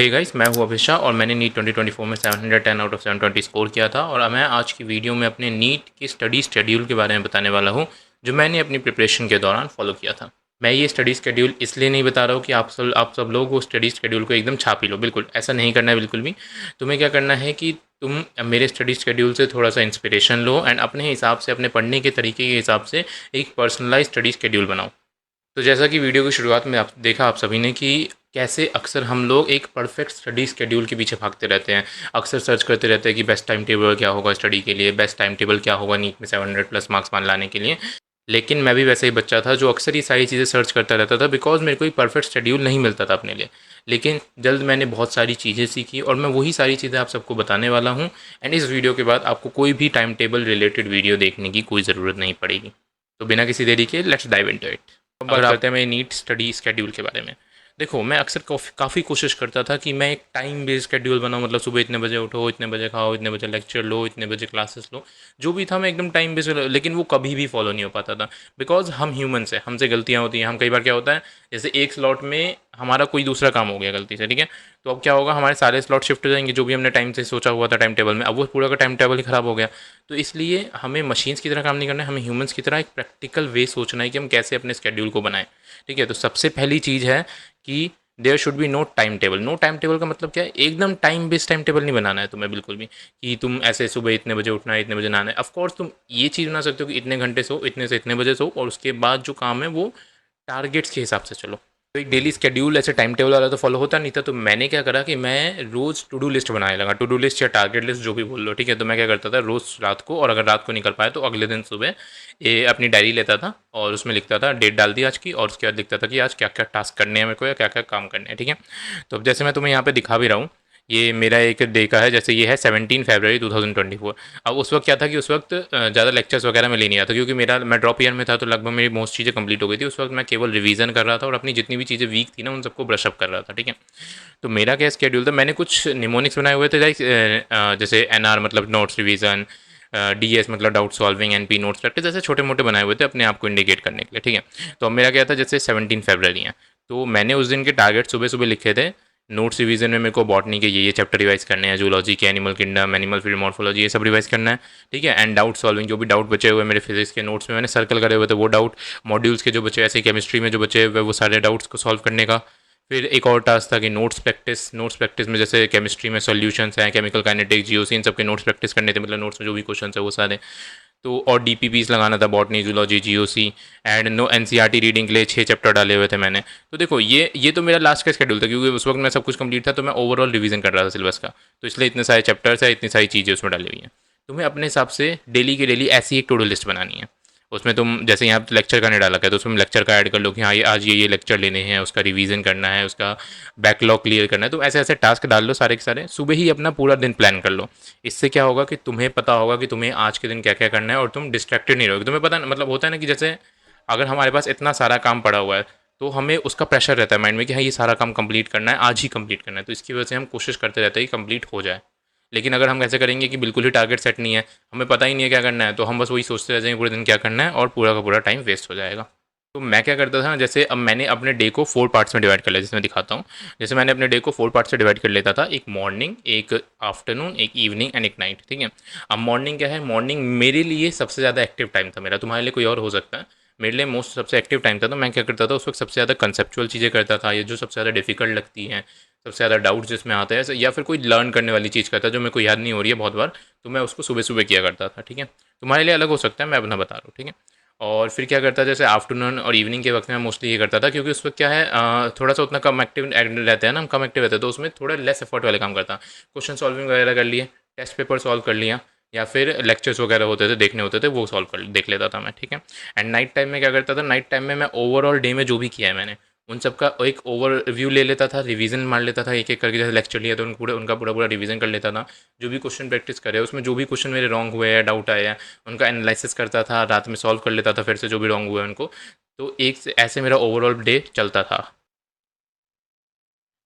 Hey guys, मैं हूं अभिषा और मैंने नीट 2024 में 710 आउट ऑफ 720 स्कोर किया था। और मैं आज की वीडियो में अपने नीट की स्टडी शेड्यूल के बारे में बताने वाला हूं, जो मैंने अपनी प्रिपरेशन के दौरान फॉलो किया था। मैं ये स्टडी शेड्यूल इसलिए नहीं बता रहा हूँ कि आप सब लोग वो स्टडी शेड्यूल को एकदम छाप ही लो। बिल्कुल ऐसा नहीं करना है, बिल्कुल भी। तुम्हें क्या करना है कि तुम मेरे स्टडी शेड्यूल से थोड़ा सा इंस्पिरेशन लो एंड अपने हिसाब से, अपने पढ़ने के तरीके के हिसाब से एक पर्सनलाइज स्टडी शेड्यूल बनाओ। तो जैसा कि वीडियो की शुरुआत में आप देखा आप सभी ने कि कैसे अक्सर हम लोग एक परफेक्ट स्टडी शेड्यूल के पीछे भागते रहते हैं। अक्सर सर्च करते रहते हैं कि बेस्ट टाइम टेबल क्या होगा स्टडी के लिए, बेस्ट टाइम टेबल क्या होगा नीट में 700 प्लस मार्क्स मान लाने के लिए। लेकिन मैं भी वैसे ही बच्चा था जो अक्सर ये सारी चीज़ें सर्च करता रहता था, बिकॉज मेरे को एक परफेक्ट शेड्यूल नहीं मिलता था अपने लिए। लेकिन जल्द मैंने बहुत सारी चीज़ें सीखी और मैं वही सारी चीज़ें आप सबको बताने वाला हूँ। एंड इस वीडियो के बाद आपको कोई भी टाइम टेबल रिलेटेड वीडियो देखने की कोई ज़रूरत नहीं पड़ेगी। तो बिना किसी देरी के लेट्स डाइव इनटू इट। अब बात करते हैं मेरे नीट स्टडी शेड्यूल के बारे में। देखो, मैं अक्सर काफ़ी कोशिश करता था कि मैं एक टाइम बेस्ड शेड्यूल बनाऊँ, मतलब सुबह इतने बजे उठो, इतने बजे खाओ, इतने बजे लेक्चर लो, इतने बजे क्लासेस लो। जो भी था मैं एकदम टाइम बेस्ड, लेकिन वो कभी भी फॉलो नहीं हो पाता था। बिकॉज हम ह्यूमन्स हैं, हमसे गलतियाँ होती हैं। हम कई बार क्या होता है, जैसे एक स्लॉट में हमारा कोई दूसरा काम हो गया गलती से, ठीक है, तो अब क्या होगा, हमारे सारे स्लॉट शिफ्ट हो जाएंगे जो भी हमने टाइम से सोचा हुआ था टाइम टेबल में। अब वो पूरा का टाइम टेबल ही ख़राब हो गया। तो इसलिए हमें मशीन्स की तरह काम नहीं करना है, हमें ह्यूमंस की तरह एक प्रैक्टिकल वे सोचना है कि हम कैसे अपने स्केड्यूल को बनाएं। ठीक है, तो सबसे पहली चीज़ है कि there should be no time table. No time table का मतलब क्या है, एकदम टाइम बेस्ड टाइम टेबल नहीं बनाना है तुम्हें बिल्कुल भी, कि तुम ऐसे सुबह इतने बजे उठना है, इतने बजे नहाना है। ऑफकोर्स तुम ये चीज़ बना सकते हो कि इतने घंटे सो, इतने से इतने बजे सो, और उसके बाद जो काम है वो टारगेट्स के हिसाब से चलो। तो एक डेली स्केड्यूल ऐसे टाइम टेबल वाला तो फॉलो होता नहीं था। तो मैंने क्या करा कि मैं रोज़ टू डू लिस्ट बनाने लगा। टू डू लिस्ट या टारगेट लिस्ट जो भी बोल लो, ठीक है। तो मैं क्या करता था, रोज़ रात को, और अगर रात को नहीं कर पाया तो अगले दिन सुबह ये अपनी डायरी लेता था और उसमें लिखता था, डेट डाल दी आज की, और उसके बाद लिखता था कि आज क्या क्या टास्क करने हैं मेरे को या क्या क्या काम करने हैं, ठीक है। तो अब जैसे मैं तुम्हें यहाँ पे दिखा भी रहा हूँ, ये मेरा एक डे का है। जैसे ये है 17 फरवरी 2024। अब उस वक्त क्या था कि उस वक्त ज़्यादा लेक्चर्स वगैरह में ले नहीं आता, क्योंकि मैं ड्रॉप ईयर में था, तो लगभग मेरी मोस्ट चीज़ें कंप्लीट हो गई थी। उस वक्त मैं केवल रिवीजन कर रहा था और अपनी जितनी भी चीज़ें वीक थी ना उन सबको ब्रशअप कर रहा था, ठीक है। तो मेरा क्या स्केड्यूल था, मैंने कुछ निमोनिक्स बनाए हुए थे, जैसे एनआर मतलब नोट्स रिवीजन, डीएस मतलब doubt solving, NP notes practice, ऐसे छोटे मोटे बनाए हुए थे अपने आप को इंडिकेट करने के लिए, ठीक है। तो अब मेरा क्या था, जैसे 17 फरवरी है, तो मैंने उस दिन के टारगेट सुबह सुबह लिखे थे। नोट्स रिवीजन में मेरे को बॉटनी के ये चैप्टर रिवाइज करने हैं, जूलॉजी के, animal kingdom, animal field morphology, ये सब रिवाइज करना है, ठीक है। एंड डाउट सॉल्विंग, जो भी डाउट बचे हुए मेरे फिजिक्स के नोट्स में मैंने सर्कल करे हुए थे, वो डाउट, मॉड्यूल्स के जो बचे, ऐसे केमिस्ट्री में जो बचे हुए वो सारे डाउट्स को सॉल्व करने का। फिर एक और टास्क था कि नोट्स प्रैक्टिस में, जैसे केमिस्ट्री में सॉल्यूशंस हैं, केमिकल काइनेटिक्स, जीओसी, इन सब के नोट्स प्रैक्टिस करने थे, मतलब नोट्स में जो भी क्वेश्चन है वो सारे। तो और डीपीपीस लगाना था, botany, zoology, GOC, and no NCERT reading के लिए 6 चैप्टर डाले हुए थे मैंने। तो देखो, ये तो मेरा लास्ट का शेड्यूल था, क्योंकि उस वक्त मैं सब कुछ कंप्लीट था, तो मैं ओवरऑल रिवीजन कर रहा था सिलेबस का। तो इसलिए इतने सारे चैप्टर्स है, इतनी सारी चीज़ें उसमें डाली हुई हैं। तुम्हें अपने हिसाब से डेली की डेली ऐसी एक टू डू लिस्ट बनानी है। उसमें तुम जैसे यहाँ लेक्चर का नहीं डाला है, तो उसमें लेक्चर का ऐड कर लो कि हाँ, ये आज ये लेक्चर लेने हैं, उसका रिवीजन करना है, उसका बैकलॉग क्लियर करना है। तो ऐसे ऐसे टास्क डाल लो सारे के सारे, सुबह ही अपना पूरा दिन प्लान कर लो। इससे क्या होगा कि तुम्हें पता होगा कि तुम्हें आज के दिन क्या क्या करना है, और तुम डिस्ट्रैक्टेड नहीं रहोगे। तुम्हें पता मतलब होता है ना कि जैसे अगर हमारे पास इतना सारा काम पड़ा हुआ है, तो हमें उसका प्रेशर रहता है माइंड में कि हाँ, ये सारा काम कंप्लीट करना है, आज ही कंप्लीट करना है। तो इसकी वजह से हम कोशिश करते रहते हैं कि कंप्लीट हो जाए। लेकिन अगर हम ऐसे करेंगे कि बिल्कुल ही टारगेट सेट नहीं है, हमें पता ही नहीं है क्या करना है, तो हम बस वही सोचते रह जाएंगे पूरे दिन क्या करना है, और पूरा का पूरा टाइम वेस्ट हो जाएगा। तो मैं क्या करता था, जैसे अब मैंने अपने डे को 4 पार्ट्स में डिवाइड कर लिया, जैसे मैं दिखाता हूँ। जैसे मैंने अपने डे को 4 पार्ट्स से डिवाइड कर लेता था, एक मॉर्निंग, एक आफ्टरनून, एक इवनिंग एंड एक नाइट, ठीक है। अब मॉर्निंग क्या है, मॉर्निंग मेरे लिए सबसे ज़्यादा एक्टिव टाइम था मेरा, तुम्हारे लिए कोई और हो सकता है, मेरे लिए मोस्ट सबसे एक्टिव टाइम था। तो मैं क्या करता था उस वक्त, सबसे ज़्यादा कंसेप्चुअल चीज़ें करता था, ये जो सबसे ज़्यादा डिफिकल्ट लगती हैं, सबसे ज़्यादा डाउट जिसमें आता है, या फिर कोई लर्न करने वाली चीज़ करता है जो मेरे को याद नहीं हो रही है बहुत बार, तो मैं उसको सुबह सुबह किया करता था, ठीक है। तुम्हारे लिए अलग हो सकता है, मैं अपना बता रहा हूँ, ठीक है। और फिर क्या करता, जैसे आफ्टरनून और इवनिंग के वक्त में मोस्टली ये करता था, क्योंकि उस वक्त क्या है, थोड़ा सा उतना कम एक्टिव रहते हैं ना, हम कम एक्टिव रहते हैं, तो उसमें थोड़ा लेस एफर्ट वाले काम करता। क्वेश्चन सॉल्विंग वगैरह कर लिए, टेस्ट पेपर सॉल्व कर लिया, या फिर लेक्चर्स वगैरह होते थे, देखने होते थे, वो सॉल्व कर देख लेता था मैं, ठीक है। एंड नाइट टाइम में क्या करता था, नाइट टाइम में मैं ओवरऑल डे में जो भी किया है मैंने, उन सब का एक ओवरव्यू ले लेता था, रिवीजन मार लेता था एक एक करके। जैसे लेक्चर लिया तो उनका पूरा पूरा रिवीजन कर लेता था। जो भी क्वेश्चन प्रैक्टिस करे उसमें जो भी क्वेश्चन मेरे रॉन्ग हुए हैं, डाउट आया है, उनका एनालिसिस करता था, रात में सॉल्व कर लेता था फिर से जो भी रॉन्ग हुए हैं उनको। तो एक से ऐसे मेरा ओवरऑल डे चलता था।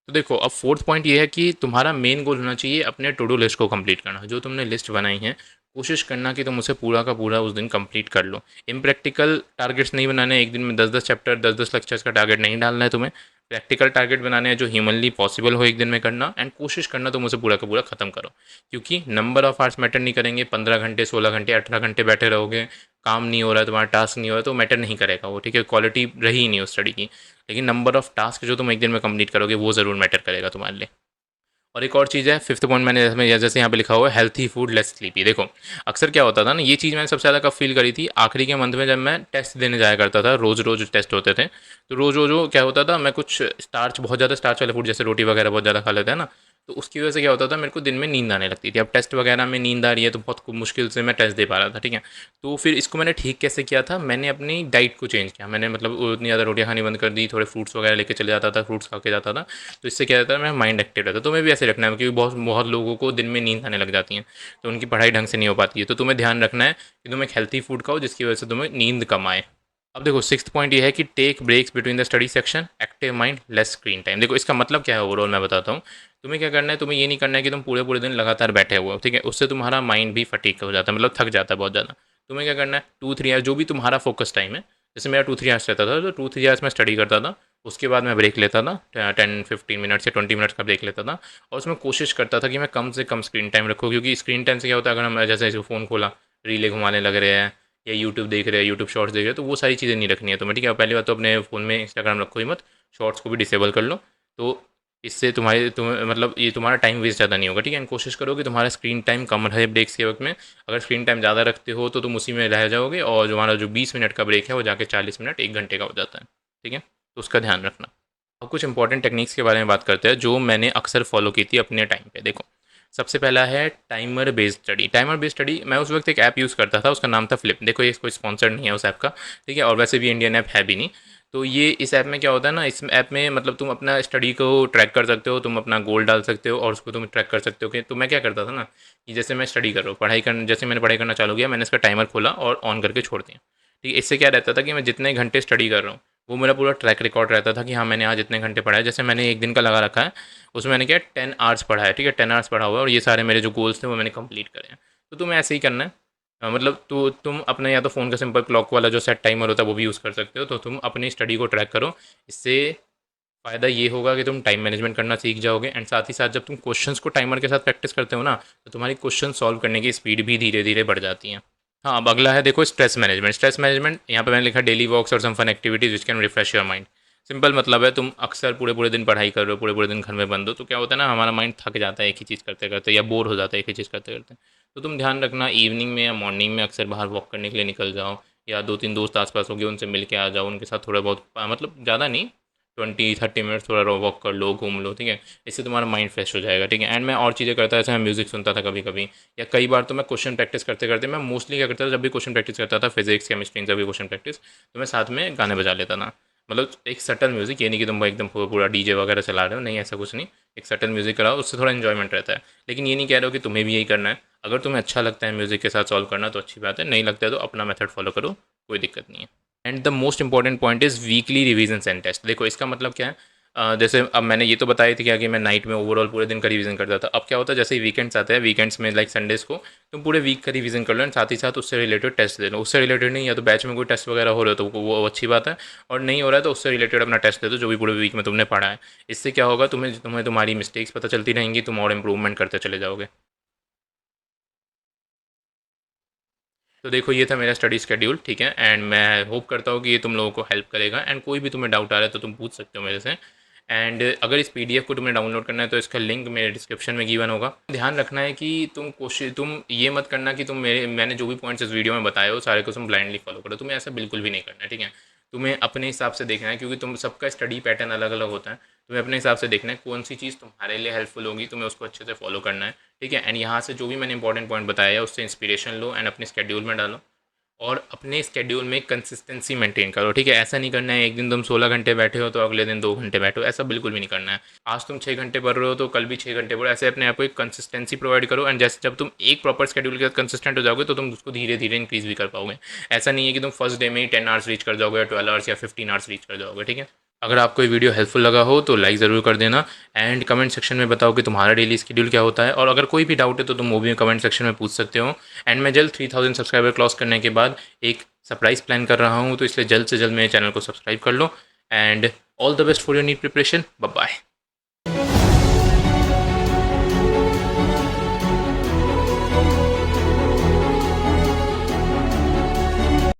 तो देखो, अब फोर्थ पॉइंट ये है कि तुम्हारा मेन गोल होना चाहिए अपने टू डू लिस्ट को कंप्लीट करना। जो तुमने लिस्ट बनाई है, कोशिश करना कि तुम उसे पूरा का पूरा उस दिन कंप्लीट कर लो। इम्प्रैक्टिकल टारगेट्स नहीं बनाने, एक दिन में 10-10 चैप्टर, 10-10 लेक्चर्स का टारगेट नहीं डालना है तुम्हें। प्रैक्टिकल टारगेट बनाने हैं जो ह्यूमनली पॉसिबल हो एक दिन में करना, एंड कोशिश करना तुम उसे पूरा का पूरा ख़त्म करो, क्योंकि नंबर ऑफ आवर्स मैटर नहीं करेंगे। 15 घंटे, 16 घंटे, 18 घंटे बैठे रहोगे, काम नहीं हो रहा है, तुम्हारा टास्क नहीं हो रहा, तो मैटर नहीं करेगा वो, ठीक है, क्वालिटी रही ही नहीं उस स्टडी की। लेकिन नंबर ऑफ टास्क जो तुम एक दिन में कंप्लीट करोगे वो ज़रूर मैटर करेगा तुम्हारे लिए। और एक और चीज़ है, फिफ्थ पॉइंट मैंने जैसे यहाँ पे लिखा हुआ है, हेल्थी फूड लेस स्लीपी। देखो अक्सर क्या होता था ना, ये चीज़ मैंने सबसे ज़्यादा कब फील करी थी, आखिरी के मंथ में जब मैं टेस्ट देने जाया करता था, रोज़ रोज़ टेस्ट होते थे, तो रोज़ रोज़ वो क्या होता था, मैं कुछ स्टार्च, बहुत ज़्यादा स्टार्च वाले फूड जैसे रोटी वगैरह बहुत ज़्यादा खा लेते हैं ना, तो उसकी वजह से क्या होता था, मेरे को दिन में नींद आने लगती थी। अब टेस्ट वगैरह में नींद आ रही है तो बहुत मुश्किल से मैं टेस्ट दे पा रहा था, ठीक है। तो फिर इसको मैंने ठीक कैसे किया था, मैंने अपनी डाइट को चेंज किया। मैंने मतलब उतनी ज़्यादा रोटियाँ खानी बंद कर दी, थोड़े फ्रूट्स वगैरह लेके चले जाता था, फ्रूट्स खा के जाता था। तो इससे क्या रहता है, मेरा माइंड एक्टिव रहता है। तो मैं भी ऐसे रखना है, क्योंकि बहुत बहुत लोगों को दिन में नींद आने लग जाती है, तो उनकी पढ़ाई ढंग से नहीं हो पाती है। तो तुम्हें ध्यान रखना है कि तुम एक हेल्थी फूड खाओ जिसकी वजह से तुम्हें नींद कम आए। अब देखो सिक्स्थ पॉइंट ये है कि take breaks between the study section, active mind, less screen time. देखो इसका मतलब क्या है ओवरऑल मैं बताता हूँ। तुम्हें क्या करना है, तुम्हें ये नहीं करना है कि तुम पूरे पूरे दिन लगातार बैठे हुए हो, ठीक है, उससे तुम्हारा माइंड भी फटीक हो जाता है, मतलब थक जाता है बहुत ज़्यादा। तुम्हें क्या करना है, 2-3 आवर्स जो भी तुम्हारा फोकस टाइम है, जैसे मेरा 2-3 आवर्स रहता था, तो 2-3 आवर्स में स्टडी करता था, उसके बाद मैं ब्रेक लेता था, 10-15 मिनट्स या 20 मिनट्स का ब्रेक लेता था, और उसमें कोशिश करता था कि मैं कम से कम स्क्रीन टाइम रखूँ, क्योंकि स्क्रीन टाइम से क्या होता है, अगर हम जैसे फ़ोन खोला, रीलें घुमाने लग रहे हैं, या यूट्यूब देख रहे हैं, यूट्यूब शॉर्ट्स देख रहे हैं, तो वो सारी चीज़ें नहीं रखनी है तुम्हें, ठीक है। पहली बात तो अपने फ़ोन में इंस्टाग्राम रखो ही मत, शॉर्ट्स को भी डिसेबल कर लो। तो इससे तुम मतलब ये तुम्हारा टाइम वेस्ट ज़्यादा नहीं होगा, ठीक है। एंड कोशिश करो कि तुम्हारा स्क्रीन टाइम कम रहे ब्रेक्स के वक्त में। अगर स्क्रीन टाइम ज़्यादा रखते हो तो तुम उसी में रह जाओगे, और तुम्हारा जो 20 मिनट का ब्रेक है वो जाके 40 मिनट, 1 घंटे का हो जाता है, ठीक है। तो उसका ध्यान रखना। अब कुछ इंपॉर्टेंट टेक्निक्स के बारे में बात करते हैं जो मैंने अक्सर फॉलो की थी अपने टाइम पे। देखो सबसे पहला है timer based study. Timer based study, मैं उस वक्त एक ऐप यूज़ करता था, उसका नाम था फ्लिप। देखो ये कोई स्पॉन्सर्ड नहीं है उस ऐप का, ठीक है, और वैसे भी इंडियन ऐप है भी नहीं। तो ये इस ऐप में क्या होता है ना, इस ऐप में मतलब तुम अपना स्टडी को ट्रैक कर सकते हो, तुम अपना गोल डाल सकते हो और उसको तुम ट्रैक कर सकते हो। कि तो मैं क्या करता था ना, कि जैसे मैं स्टडी कर रहा हूँ, जैसे मैंने पढ़ाई करना चालू किया, मैंने इसका टाइमर खोला और ऑन करके छोड़ दिया, ठीक है। इससे क्या रहता था कि मैं जितने घंटे स्टडी कर रहा हूँ वो मेरा पूरा ट्रैक रिकॉर्ड रहता था, कि हाँ मैंने आज इतने घंटे पढ़ा है। जैसे मैंने एक दिन का लगा रखा है, उसमें मैंने क्या 10 आवर्स पढ़ा है, ठीक है, 10 आवर्स पढ़ा हुआ है, और ये सारे मेरे जो गोल्स थे वो मैंने कंप्लीट करे हैं। तो तुम्हें ऐसे ही करना है। मतलब तो तुम अपने या तो फ़ोन का सिंपल क्लॉक वाला जो सेट टाइमर होता है वो भी यूज़ कर सकते हो, तो तुम अपनी स्टडी को ट्रैक करो। इससे फ़ायदा ये होगा कि तुम टाइम मैनेजमेंट करना सीख जाओगे, एंड साथ ही साथ जब तुम क्वेश्चंस को टाइमर के साथ प्रैक्टिस करते हो ना, तो तुम्हारी क्वेश्चन सॉल्व करने की स्पीड भी धीरे धीरे बढ़ जाती है। हाँ, अब अगला है देखो स्ट्रेस मैनेजमेंट। स्ट्रेस मैनेजमेंट यहाँ पे मैंने लिखा डेली वॉक्स और some fun activities which can refresh your mind. Simple मतलब है, तुम अक्सर पूरे पूरे दिन पढ़ाई कर रहे हो, पूरे पूरे दिन घर में बंद हो, तो क्या होता है ना, हमारा माइंड थक जाता है एक ही चीज़ करते करते, या बोर हो जाता है एक ही चीज़ करते करते। तो तुम ध्यान रखना, इवनिंग में या मॉर्निंग में अक्सर बाहर वॉक करने के लिए निकल जाओ, या 2-3 दोस्त आसपास होंगे उनसे मिल के आ जाओ, उनके साथ थोड़ा बहुत मतलब ज़्यादा नहीं, 20-30 मिनट्स थोड़ा वॉक कर लो, घूम लो, ठीक है। इससे तुम्हारा माइंड फ्रेश हो जाएगा, ठीक है। एंड मैं और चीज़ें करता, जैसे मैं म्यूज़िक सुनता था कभी कभी, या कई बार तो मैं क्वेश्चन प्रैक्टिस करते करते, मैं मोस्टली क्या करता था, जब भी क्वेश्चन प्रैक्टिस करता था, फिजिक्स केमिस्ट्री जब भी क्वेश्चन प्रैक्टिस, तो मैं साथ में गाने बजा लेता था। मतलब एक सटल म्यूज़िक, ये नहीं कि तुम एकदम पूरा डीजे वगैरह चला रहे हो, नहीं ऐसा कुछ नहीं। एक सटल म्यूज़िक कराओ, उससे थोड़ा इन्जॉयमेंट रहता है। लेकिन ये नहीं कह रहा हो कि तुम्हें भी यही करना है। अगर तुम्हें अच्छा लगता है म्यूज़िक के साथ सॉल्व करना तो अच्छी बात है, नहीं लगता है तो अपना मेथड फॉलो करो, कोई दिक्कत नहीं है। And the most important point is weekly revision and test. देखो इसका मतलब क्या है, जैसे अब मैंने ये तो बताया थी क्या कि मैं नाइट में ओवरऑल पूरे दिन का रिवीजन करता था। अब क्या होता है, जैसे ही वीकेंड्स आते हैं, वीकेंड्स में लाइक संडेज़ को तुम पूरे वीक का रिवीजन कर लो, एंड साथ ही साथ उससे रिलेटेड टेस्ट दे लो। उससे रिलेटेड नहीं, या तो बैच में कोई टेस्ट वगैरह हो रहा है तो वो अच्छी बात है, और नहीं हो रहा है तो उससे रिलेटेड अपना टेस्ट दे दो जो भी पूरे वीक में तुमने पढ़ा है। इससे क्या होगा, तुम्हें तुम्हें तुम्हारी मिस्टेक्स पता चलती रहेंगी, तुम और इम्प्रूवमेंट करते चले जाओगे। तो देखो ये था मेरा स्टडी शेड्यूल, ठीक है। एंड मैं होप करता हूँ कि ये तुम लोगों को हेल्प करेगा, एंड कोई भी तुम्हें डाउट आ रहा है तो तुम पूछ सकते हो मेरे से। एंड अगर इस पीडीएफ को तुम्हें डाउनलोड करना है तो इसका लिंक मेरे डिस्क्रिप्शन में गिवन होगा। ध्यान रखना है कि तुम ये मत करना कि मैंने जो भी पॉइंट्स इस वीडियो में बताए हो सारे को तुम ब्लाइंडली फॉलो करो। तुम्हें ऐसा बिल्कुल भी नहीं करना है, ठीक है। तुम्हें अपने हिसाब से देखना है, क्योंकि तुम सबका स्टडी पैटर्न अलग अलग होता है। तुम्हें अपने हिसाब से देखना है कौन सी चीज़ तुम्हारे लिए हेल्पफुल होगी, तुम्हें उसको अच्छे से फॉलो करना है, ठीक है। एंड यहाँ से जो भी मैंने इंपॉर्टेंट पॉइंट बताया है उससे इंस्पिरेशन लो, एंड अपने स्केड्यूल में डालो, और अपने स्केड्यूल में कंसिस्टेंसी मेंटेन करो, ठीक है। ऐसा नहीं करना है एक दिन तुम 16 घंटे बैठे हो तो अगले दिन 2 घंटे बैठो, ऐसा बिल्कुल भी नहीं करना है। आज तुम 6 घंटे पढ़ रहे हो तो कल भी 6 घंटे पढ़ो। ऐसे अपने आप को एक कंसिस्टेंसी प्रोवाइड करो, एंड जैसे जब तुम एक प्रॉपर स्केड्यूल के साथ कंसिस्टेंट हो जाओगे तो तुम उसको धीरे धीरे इंक्रीज भी कर पाओगे। ऐसा नहीं है कि तुम फर्स्ट डे में ही 10 आवर्स रीच कर जाओगे, या 12 आवर्स या 15 आवर्स रीच कर जाओगे, ठीक है। अगर आपको ये वीडियो हेल्पफुल लगा हो तो लाइक ज़रूर कर देना, एंड कमेंट सेक्शन में बताओ कि तुम्हारा डेली स्केड्यूल क्या होता है, और अगर कोई भी डाउट है तो तुम वो भी कमेंट सेक्शन में पूछ सकते हो। एंड मैं जल्द 3000 सब्सक्राइबर क्रॉस करने के बाद एक सरप्राइज़ प्लान कर रहा हूँ, तो इसलिए जल्द से जल्द मेरे चैनल को सब्सक्राइब कर लो। And all the best for your NEET preparation. Bye bye.